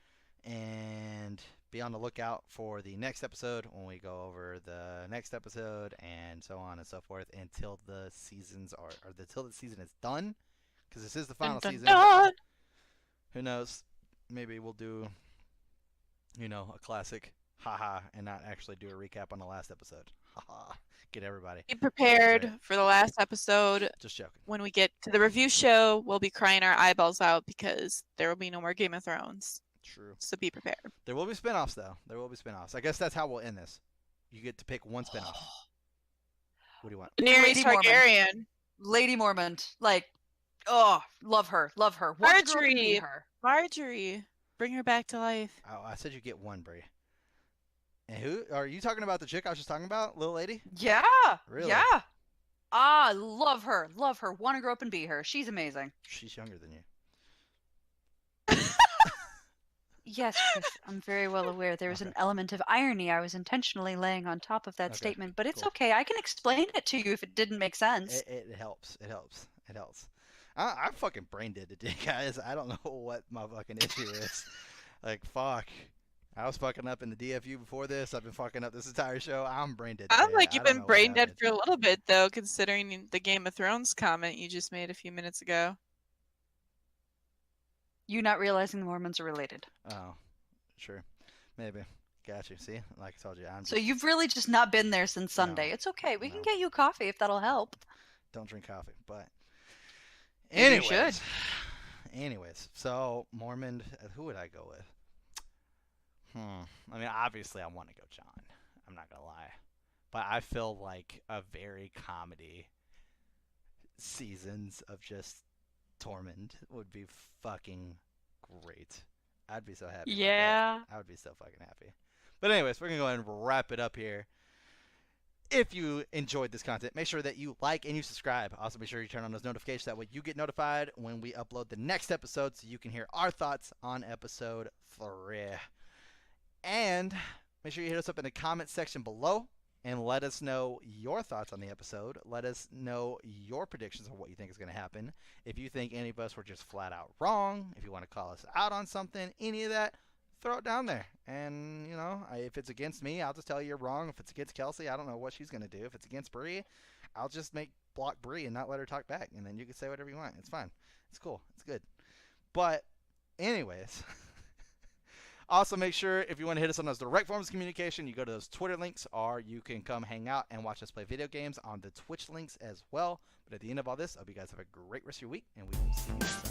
and be on the lookout for the next episode when we go over the next episode and so on and so forth until the seasons are or until the season is done, because this is the final Dun, dun, season. dun. Who knows? Maybe we'll do a classic haha and not actually do a recap on the last episode. Haha. Get everybody. Be prepared Right. for the last episode. Just joking. When we get to the review show, we'll be crying our eyeballs out because there will be no more Game of Thrones. True. So be prepared. There will be spinoffs though. There will be spinoffs. I guess that's how we'll end this. You get to pick one spinoff. What do you want? Daenerys Lady Mormont. Targaryen. Lady Mormont. Like, oh, love her. Want to grow up and be Marjorie. her. Marjorie. Bring her back to life. Oh, I said you get one, Brie. And who are you talking about? The chick I was just talking about, little lady? Yeah. Really? Yeah. Ah, love her. Love her. Want to grow up and be her. She's amazing. She's younger than you. Yes, Chris, I'm very well aware there was an Okay. element of irony I was intentionally laying on top of that Okay, statement, but it's cool. okay. I can explain it to you if it didn't make sense. It helps. It helps. It helps. I fucking brain dead today, guys. I don't know what my fucking issue is. Like, fuck. I was fucking up in the DFU before this. I've been fucking up this entire show. I'm brain dead. Sounds today. like I you've don't been know what brain dead happened. for a little bit, though, considering the Game of Thrones comment you just made a few minutes ago. You not realizing the Mormons are related. Oh, sure. Maybe. Got you. See? Like I told you, I'm So just you've really just not been there since Sunday. No, It's okay. We can no. get you coffee if that'll help. don't drink coffee. But Maybe you anyways. should. Anyways, so Mormon, who would I go with? I mean, obviously I want to go John. I'm not gonna lie, but I feel like a very comedy seasons of just Tormund would be fucking great. I'd be so happy. about that. Yeah. I would be so fucking happy. But anyways, we're gonna go ahead and wrap it up here. If you enjoyed this content, make sure that you like and you subscribe. Also, be sure you turn on those notifications. That way you get notified when we upload the next episode so you can hear our thoughts on episode 3. And make sure you hit us up in the comment section below and let us know your thoughts on the episode. Let us know your predictions of what you think is going to happen. If you think any of us were just flat out wrong, if you want to call us out on something, any of that, throw it down there. And, if it's against me, I'll just tell you you're wrong. If it's against Kelsey, I don't know what she's going to do. If it's against Bree, I'll just block Bree and not let her talk back. And then you can say whatever you want. It's fine. It's cool. It's good. But anyways, Also, make sure if you want to hit us on those direct forms of communication, you go to those Twitter links, or you can come hang out and watch us play video games on the Twitch links as well. But at the end of all this, I hope you guys have a great rest of your week, and we will see you next time.